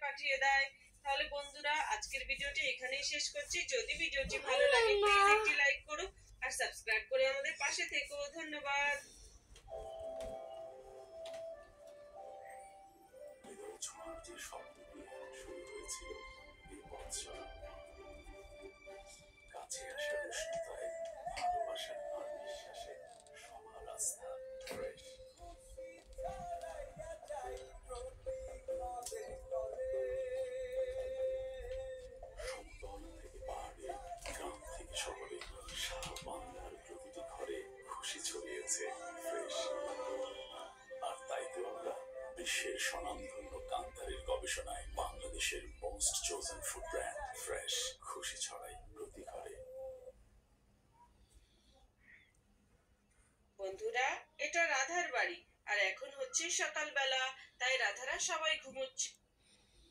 পাঠিয়ে দেয়। তাহলে বন্ধুরা আজকের ভিডিওটি এখানেই শেষ করছি। যদি ভিডিওটি ভালো লাগে প্লিজ একটি লাইক করো আর সাবস্ক্রাইব করে আমাদের পাশে থেকো। ধন্যবাদ। যে শব্দ দিয়ে শুরু হয়েছিল এই পথ চলা, কাছে আসা উষ্ণতায়, ভালোবাসার আর বিশ্বাসে সবার রাস্তা ফ্রেশ। সমতল থেকে পাহাড়ে, গ্রাম থেকে শহরে, সারা বাংলার প্রতিটি ঘরে খুশি ছড়িয়েছে ফ্রেশ। আর তাই তো আমরা বিশ্বের স্বনামধন্য কান্তারের গবেষণায় বাংলাদেশের most chosen food brand fresh খুশি ছড়াই প্রতি ঘরে। বন্ধুরা এটা রাধার বাড়ি, আর এখন হচ্ছে সকালবেলা, তাই রাধারা সবাই ঘুমোচ্ছে।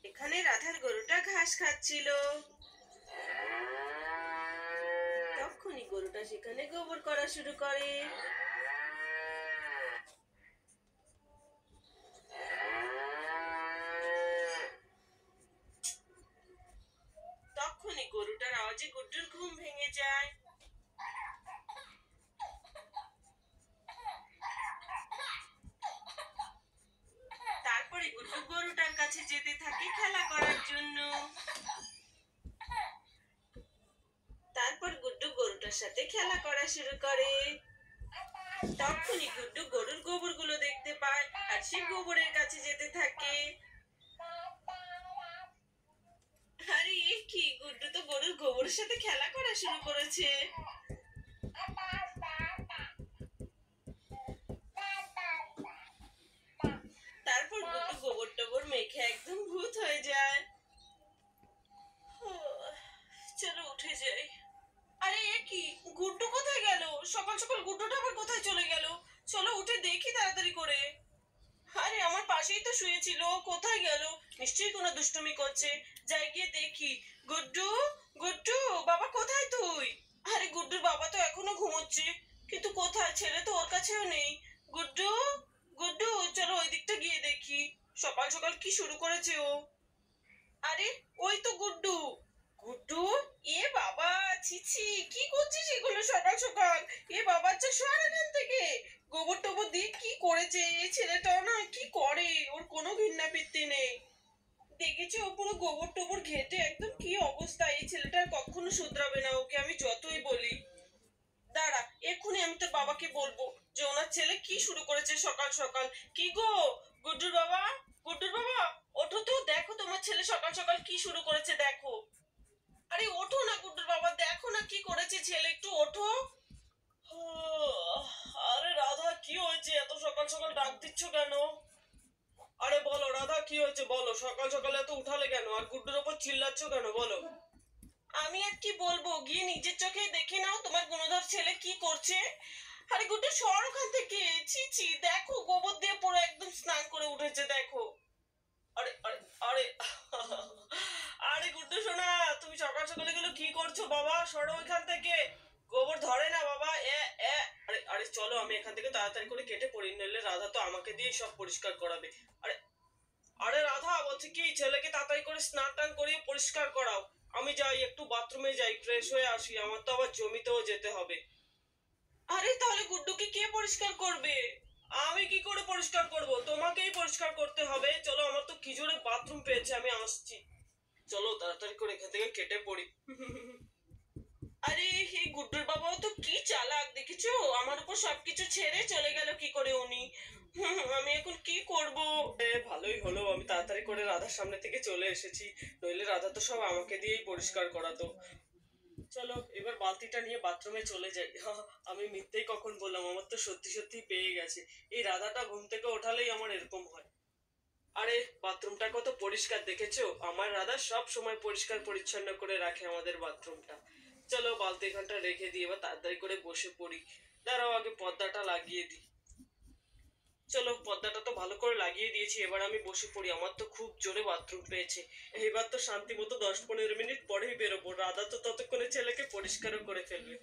এখানে রাধার গরুটা ঘাস খাচ্ছিল। তখনই গরুটা সেখানে গোবর করা শুরু করে। তখনই গরুটার আওয়াজে গুড্ডুর ঘুম ভেঙে যায়। তারপরে গুড্ডু গরুটার কাছে যেতে থাকে খেলা করার জন্য। তারপর গুড্ডু গরুটার সাথে খেলা করা শুরু করে। তখনই গুড্ডু গরুর গোবরগুলো দেখতে পায় আর সে গোবরের কাছে যেতে থাকে। আরে এ কি, গুড্ডু তো গরুর গোবরের সাথে খেলা করা শুরু করেছে। তারপর গুড্ডু গোবর টোবর মেখে একদম ভূত হয়ে যায়। চলো উঠে যাই। আরে এ কি, গুড্ডু কোথায় গেল? সকাল সকাল গুড্ডুটা আবার কোথায় চলে গেল? চলো উঠে দেখি তাড়াতাড়ি করে। আরে আমার পাশেই তো শুয়েছিল, কোথায় গেল? নিশ্চয়ই কোনো দুষ্টুমি করছে, যাই গিয়ে দেখি। গুড্ডু, গুড্ডু বাবা কোথায় তুই? আরে গুড্ডুর বাবা তো এখনো ঘুমোচ্ছে, কিন্তু কোথায়? ছেলে তো ওর কাছেও নেই। গুড্ডু, গুড্ডু চলো ওই দিকটা গিয়ে দেখি, সকাল সকাল কি শুরু করেছে ও। আরে ওই তো গুড্ডু। গুড্ডু, এ বাবা, ছিছি কি করছিস এগুলো সকাল সকাল? এ বাবা, আচ্ছা সর এখান থেকে। গোবর টোবর দিয়ে কি করেছে এই ছেলেটাও, না কি করে, ওর কোনো ঘৃণা বৃত্তি নেই। দেখেছি ও পুরো গোবর টোবর ঘেটে একদম কি অবস্থা। এই ছেলেটার কখনো শুধরাবে না, ওকে আমি যতই বলি। দাঁড়া, এক্ষুনি আমি তোর বাবাকে বলবো যে ওনার ছেলে কি শুরু করেছে সকাল সকাল। কি গো গুড্ডুর বাবা, গুড্ডুর বাবা ওঠো তো, দেখো তোমার ছেলে সকাল সকাল কি শুরু করেছে দেখো। আরে ওঠো না গুড্ডুর বাবা, দেখো না কি করেছে ছেলে, একটু ওঠো। আরে রাধা কি হয়েছে, এত সকাল সকাল ডাক দিচ্ছ কেন? আরে বলো রাধা কি হয়েছে বলো, সকাল সকাল এত উঠালে কেন, আর গুড্ডুর ওপর চিল্লাচ্ছ কেন বলো। আমি আর কি বলবো, গিয়ে নিজের চোখে দেখে নাও তোমার গুণধর ছেলে কি করছে। আরে গুড্ডু সর ওখান থেকে, ছি ছি, দেখো গোবর দিয়ে পুরো একদম স্নান করে উঠেছে দেখো। আরে আরে আরে আরে গুড্ডু সোনা, তুমি সকাল সকালে এগুলো কি করছো বাবা, সরো ওইখান থেকে। গোবর ধরে না বাবা। এ এ আরে আরে চলো আমি এখান থেকে তাড়াতাড়ি করে কেটে পড়ি, নইলে রাধা তো আমাকে দিয়ে সব পরিষ্কার করাবে। আরে আরে রাধা বলছি কি, ছেলেকে তাড়াতাড়ি করে স্নান টান করিয়ে পরিষ্কার করাও। আমি যাই একটু বাথরুমে যাই, ফ্রেশ হয়ে আসি, আমার তো আবার জমিতেও যেতে হবে। আরে তাহলে গুড্ডুকে কে পরিষ্কার করবে? আমি কি করে পরিষ্কার করব? তোমাকেই পরিষ্কার করতে হবে। চলো আমার তো কি জোরে বাথরুম পেয়েছে, আমি আসছি। চলো তাড়াতাড়ি করে এখান থেকে কেটে পড়ি। আরে এই গুড্ডুর বাবাও তো কি চালাক দেখেছো, আমার উপর সবকিছু ছেড়ে চলে গেল কি করে উনি। আমি এখন কি করব? ভালোই হলো আমি তাড়াতাড়ি করে রাধার সামনে থেকে চলে এসেছি, নইলে রাধা তো সব আমাকে দিয়েই পরিষ্কার করাতো। চলো এবার বালতিটা নিয়ে বাথরুমে চলে যাই। আমি মিথ্যেই কখন বললাম, আমার তো সত্যি সত্যি পেয়ে গেছে। এই রাধাটা ঘুম থেকে ওঠালেই আমার এরকম হয়। আরে বাথরুমটা কত পরিষ্কার দেখেছো, আমার রাধা সব সময় পরিষ্কার পরিচ্ছন্ন করে রাখে আমাদের বাথরুমটা। চলো বালতি এখানটা রেখে দিয়ে এবার তাড়াতাড়ি করে বসে পড়ি। দাঁড়াও আগে পর্দাটা লাগিয়ে দিই। চলো পর্দাটা তো ভালো করে লাগিয়ে দিয়েছি, এবার আমি বসে পড়ি, আমার তো খুব জোরে বাথরুম পেয়েছে। এবার তো শান্তি মতো 10-15 মিনিট পরেই বেরোবো, রাধা তো ততক্ষণে ছেলেকে পরিষ্কারও করে ফেলবে।